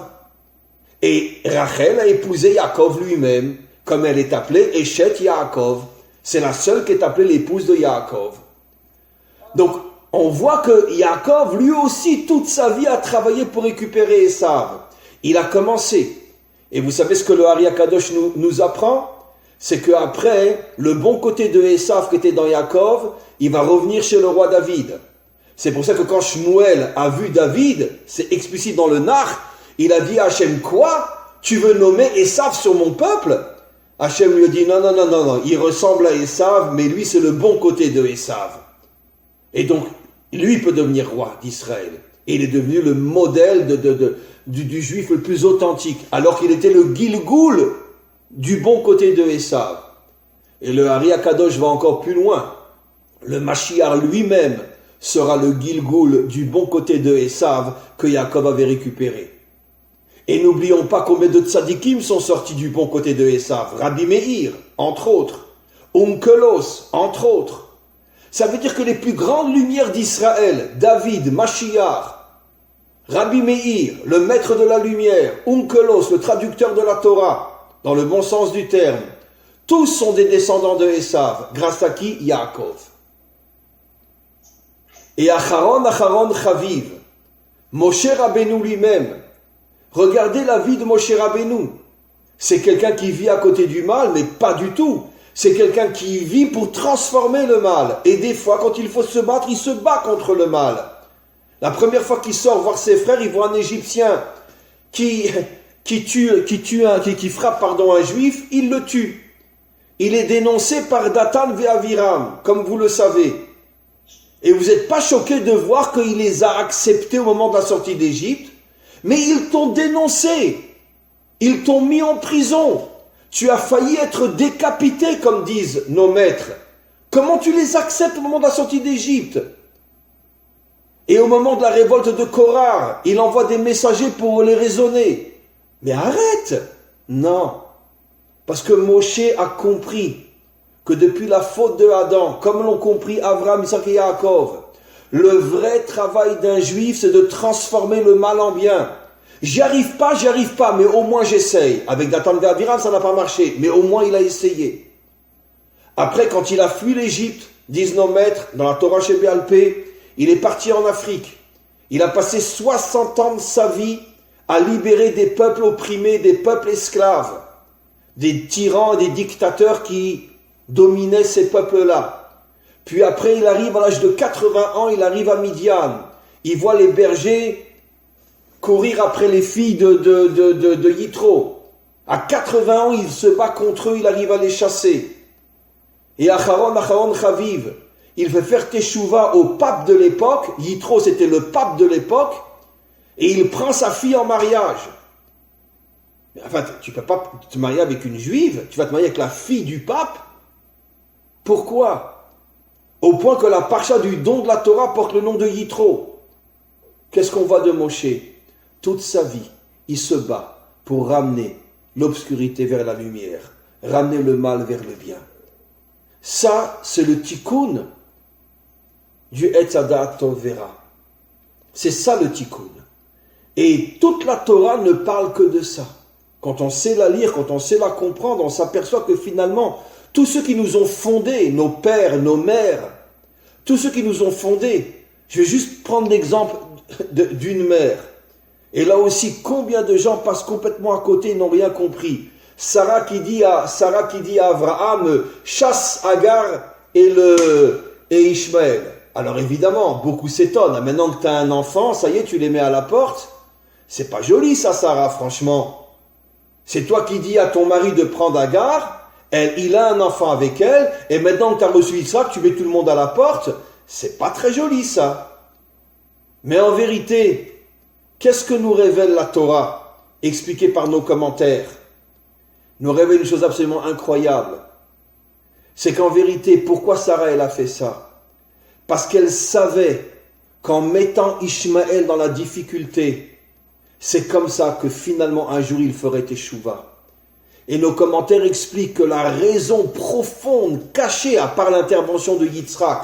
Et Rachel a épousé Yaakov lui-même, comme elle est appelée Eshet Yaakov. C'est la seule qui est appelée l'épouse de Yaakov. Donc, on voit que Yaakov, lui aussi, toute sa vie, a travaillé pour récupérer Esav. Il a commencé. Et vous savez ce que le Ari Akadosh nous apprend? C'est qu'après, le bon côté de Esav qui était dans Yaakov, il va revenir chez le roi David. C'est pour ça que quand Shmuel a vu David, c'est explicite dans le Nach, il a dit à Hachem, quoi? Tu veux nommer Esav sur mon peuple? Hachem lui a dit, non, il ressemble à Esav, mais lui c'est le bon côté de Esav. Et donc, lui peut devenir roi d'Israël. Et il est devenu le modèle du juif le plus authentique, alors qu'il était le Gilgoul du bon côté de Esav. Et le Ari Akadosh va encore plus loin. Le Mashiach lui-même sera le Gilgoul du bon côté de Esav que Yaakov avait récupéré. Et n'oublions pas combien de tzadikim sont sortis du bon côté de Esav. Rabbi Meir, entre autres. Onkelos, entre autres. Ça veut dire que les plus grandes lumières d'Israël, David, Mashiach, Rabbi Meir, le maître de la lumière, Onkelos, le traducteur de la Torah, dans le bon sens du terme, tous sont des descendants de Esav, grâce à qui? Yaakov. Et Acharon Chaviv, Moshe Rabbeinu lui-même, regardez la vie de Moshe Rabbeinu. C'est quelqu'un qui vit à côté du mal, mais pas du tout. C'est quelqu'un qui vit pour transformer le mal. Et des fois, quand il faut se battre, il se bat contre le mal. La première fois qu'il sort voir ses frères, il voit un Égyptien qui frappe un Juif, il le tue. Il est dénoncé par Datan et Aviram, comme vous le savez. Et vous n'êtes pas choqués de voir qu'il les a acceptés au moment de la sortie d'Égypte, mais ils t'ont dénoncé, ils t'ont mis en prison. Tu as failli être décapité, comme disent nos maîtres. Comment tu les acceptes au moment de la sortie d'Égypte? Et au moment de la révolte de Korah, il envoie des messagers pour les raisonner. Mais arrête! Non. Parce que Moshe a compris que depuis la faute de Adam, comme l'ont compris Abraham, Isaac et Yaakov, le vrai travail d'un juif, c'est de transformer le mal en bien. J'y arrive pas, mais au moins j'essaye. Avec Datan et Aviram, ça n'a pas marché, mais au moins il a essayé. Après, quand il a fui l'Égypte, disent nos maîtres, dans la Torah chez Béalpé, il est parti en Afrique. Il a passé 60 ans de sa vie à libérer des peuples opprimés, des peuples esclaves, des tyrans et des dictateurs qui dominaient ces peuples-là. Puis après, il arrive à l'âge de 80 ans, il arrive à Midian. Il voit les bergers courir après les filles de Yitro. À 80 ans, il se bat contre eux, il arrive à les chasser. Et Acharon Chaviv, il fait faire teshuva au pape de l'époque. Yitro, c'était le pape de l'époque. Et il prend sa fille en mariage. Mais enfin, tu ne peux pas te marier avec une juive, tu vas te marier avec la fille du pape. Pourquoi? Au point que la parcha du don de la Torah porte le nom de Yitro. Qu'est-ce qu'on voit de Moshe? Toute sa vie, il se bat pour ramener l'obscurité vers la lumière, ramener le mal vers le bien. Ça, c'est le tikkun du Etz Hadat Tov Vera. C'est ça le tikkun. Et toute la Torah ne parle que de ça. Quand on sait la lire, quand on sait la comprendre, on s'aperçoit que finalement, tous ceux qui nous ont fondés, nos pères, nos mères, tous ceux qui nous ont fondés, je vais juste prendre l'exemple d'une mère. Et là aussi, combien de gens passent complètement à côté et n'ont rien compris. Sarah qui dit à Abraham, chasse Agar et Ishmaël. Alors évidemment, beaucoup s'étonnent. Maintenant que tu as un enfant, ça y est, tu les mets à la porte. C'est pas joli ça, Sarah, franchement. C'est toi qui dis à ton mari de prendre Agar, Il a un enfant avec elle, et maintenant que tu as reçu Yitzhak, tu mets tout le monde à la porte. C'est pas très joli ça. Mais en vérité, qu'est-ce que nous révèle la Torah, expliquée par nos commentaires? Nous révèle une chose absolument incroyable. C'est qu'en vérité, pourquoi Sarah elle a fait ça? Parce qu'elle savait qu'en mettant Ishmaël dans la difficulté, c'est comme ça que finalement un jour il ferait teshuva. Et nos commentaires expliquent que la raison profonde cachée, à part l'intervention de Yitzhak,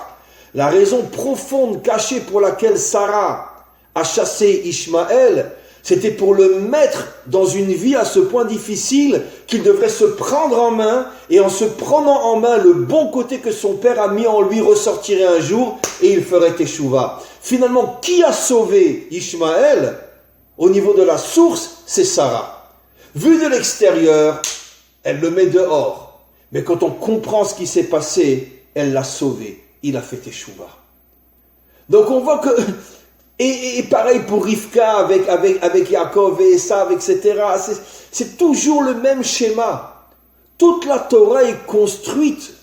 la raison profonde cachée pour laquelle Sarah a chassé Ishmaël, c'était pour le mettre dans une vie à ce point difficile qu'il devrait se prendre en main, et en se prenant en main, le bon côté que son père a mis en lui ressortirait un jour et il ferait teshuva. Finalement, qui a sauvé Ishmaël? Au niveau de la source, c'est Sarah. Vu de l'extérieur, elle le met dehors. Mais quand on comprend ce qui s'est passé, elle l'a sauvé. Il a fait teshuva. Donc on voit que... Et pareil pour Rivka avec Yaakov et Esav, etc. C'est toujours le même schéma. Toute la Torah est construite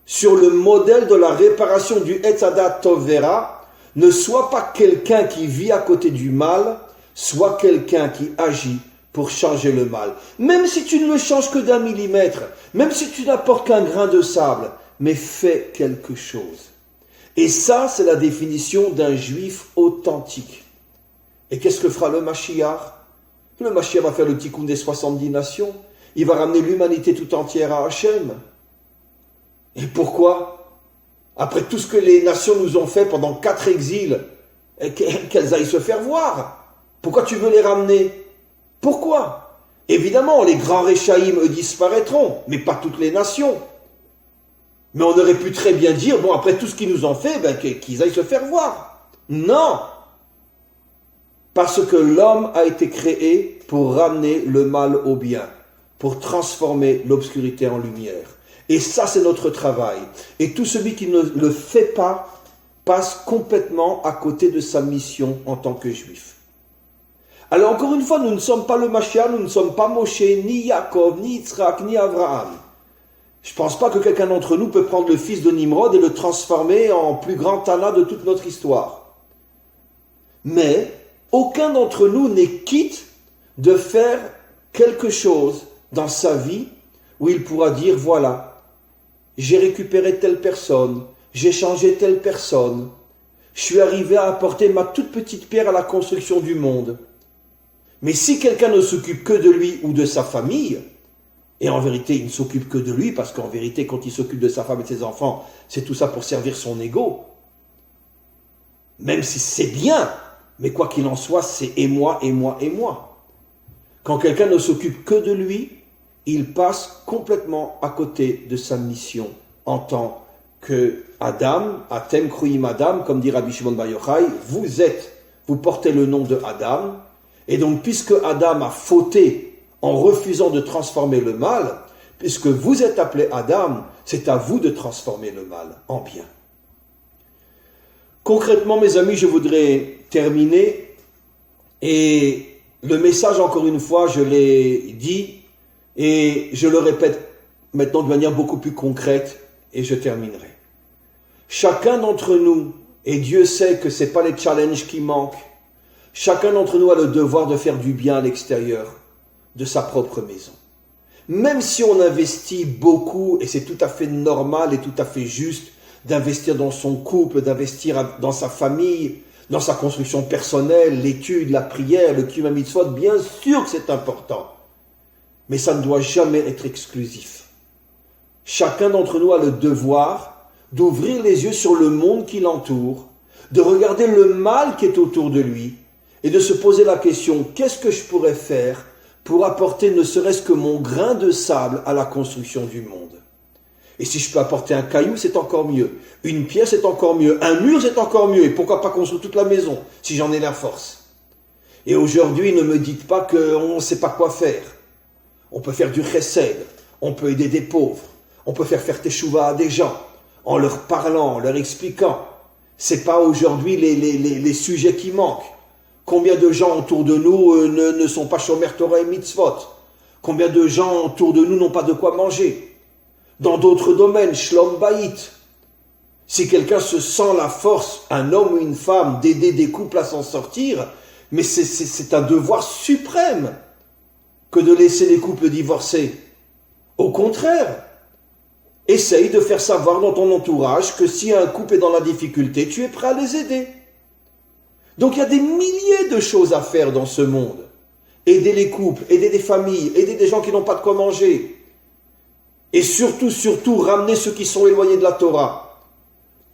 sur le modèle de la réparation du Etz Hadat Tov Vera. Ne sois pas quelqu'un qui vit à côté du mal, sois quelqu'un qui agit pour changer le mal. Même si tu ne le changes que d'1 millimètre, même si tu n'apportes qu'un grain de sable, mais fais quelque chose. Et ça, c'est la définition d'un juif authentique. Et qu'est-ce que fera le Mashiach? Le Mashiach va faire le tikkun des 70 nations. Il va ramener l'humanité tout entière à Hachem. Et pourquoi? Après tout ce que les nations nous ont fait pendant 4 exils, qu'elles aillent se faire voir. Pourquoi tu veux les ramener? Pourquoi? Évidemment, les grands Réchaïm, eux, disparaîtront, mais pas toutes les nations. Mais on aurait pu très bien dire, bon, après tout ce qu'ils nous ont fait, qu'ils aillent se faire voir. Non! Parce que l'homme a été créé pour ramener le mal au bien, pour transformer l'obscurité en lumière. Et ça, c'est notre travail. Et tout celui qui ne le fait pas passe complètement à côté de sa mission en tant que juif. Alors encore une fois, nous ne sommes pas le Mashiach, nous ne sommes pas Moshe, ni Yaakov, ni Yitzhak, ni Abraham. Je ne pense pas que quelqu'un d'entre nous peut prendre le fils de Nimrod et le transformer en plus grand Tana de toute notre histoire. Mais aucun d'entre nous n'est quitte de faire quelque chose dans sa vie où il pourra dire, voilà, j'ai récupéré telle personne, j'ai changé telle personne, je suis arrivé à apporter ma toute petite pierre à la construction du monde. Mais si quelqu'un ne s'occupe que de lui ou de sa famille, et en vérité, il ne s'occupe que de lui, parce qu'en vérité, quand il s'occupe de sa femme et de ses enfants, c'est tout ça pour servir son ego. Même si c'est bien, mais quoi qu'il en soit, c'est et moi, et moi, et moi. Quand quelqu'un ne s'occupe que de lui, il passe complètement à côté de sa mission en tant que Adam, Atem Kruim Adam, comme dit Rabbi Shimon Bar Yochai, vous portez le nom de Adam, et donc puisque Adam a fauté en refusant de transformer le mal, puisque vous êtes appelé Adam, c'est à vous de transformer le mal en bien. Concrètement, mes amis, je voudrais terminer, et le message, encore une fois, je l'ai dit, et je le répète maintenant de manière beaucoup plus concrète, et je terminerai. Chacun d'entre nous, et Dieu sait que ce n'est pas les challenges qui manquent, chacun d'entre nous a le devoir de faire du bien à l'extérieur de sa propre maison. Même si on investit beaucoup, et c'est tout à fait normal et tout à fait juste d'investir dans son couple, d'investir dans sa famille, dans sa construction personnelle, l'étude, la prière, le kiyum mitzvot, bien sûr que c'est important. Mais ça ne doit jamais être exclusif. Chacun d'entre nous a le devoir d'ouvrir les yeux sur le monde qui l'entoure, de regarder le mal qui est autour de lui, et de se poser la question, qu'est-ce que je pourrais faire pour apporter ne serait-ce que mon grain de sable à la construction du monde. Et si je peux apporter un caillou, c'est encore mieux. Une pierre, c'est encore mieux. Un mur, c'est encore mieux. Et pourquoi pas construire toute la maison, si j'en ai la force. Et aujourd'hui, ne me dites pas qu'on ne sait pas quoi faire. On peut faire du chesed, on peut aider des pauvres, on peut faire teshuva à des gens, en leur parlant, en leur expliquant. C'est pas aujourd'hui les sujets qui manquent. Combien de gens autour de nous ne sont pas shomer Torah et mitzvot? Combien de gens autour de nous n'ont pas de quoi manger? Dans d'autres domaines, Shlom Bayit. Si quelqu'un se sent la force, un homme ou une femme, d'aider des couples à s'en sortir, mais c'est un devoir suprême que de laisser les couples divorcer. Au contraire, essaye de faire savoir dans ton entourage que si un couple est dans la difficulté, tu es prêt à les aider. Donc il y a des milliers de choses à faire dans ce monde. Aider les couples, aider des familles, aider des gens qui n'ont pas de quoi manger. Et surtout, ramener ceux qui sont éloignés de la Torah.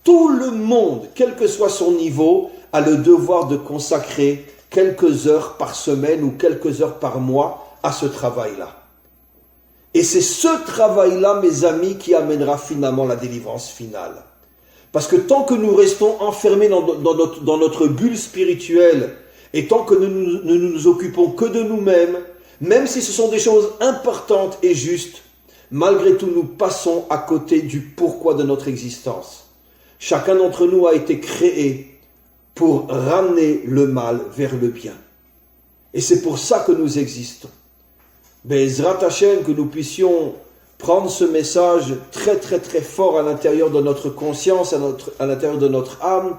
Tout le monde, quel que soit son niveau, a le devoir de consacrer quelques heures par semaine ou quelques heures par mois à ce travail-là. Et c'est ce travail-là, mes amis, qui amènera finalement la délivrance finale. Parce que tant que nous restons enfermés dans notre bulle spirituelle, et tant que nous ne nous occupons que de nous-mêmes, même si ce sont des choses importantes et justes, malgré tout, nous passons à côté du pourquoi de notre existence. Chacun d'entre nous a été créé pour ramener le mal vers le bien. Et c'est pour ça que nous existons. Be'ezrat Hashem, que nous puissions prendre ce message très très très fort à l'intérieur de notre conscience, à l'intérieur de notre âme,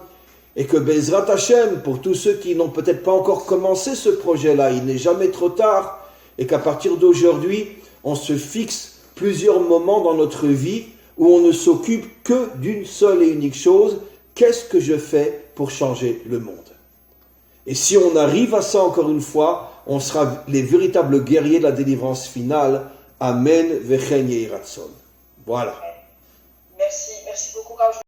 et que Be'ezrat Hashem, pour tous ceux qui n'ont peut-être pas encore commencé ce projet-là, il n'est jamais trop tard, et qu'à partir d'aujourd'hui, on se fixe plusieurs moments dans notre vie où on ne s'occupe que d'une seule et unique chose, qu'est-ce que je fais pour changer le monde? Et si on arrive à ça encore une fois, on sera les véritables guerriers de la délivrance finale. Amen, vechen yehi ratzon. Voilà. Merci beaucoup, Rav.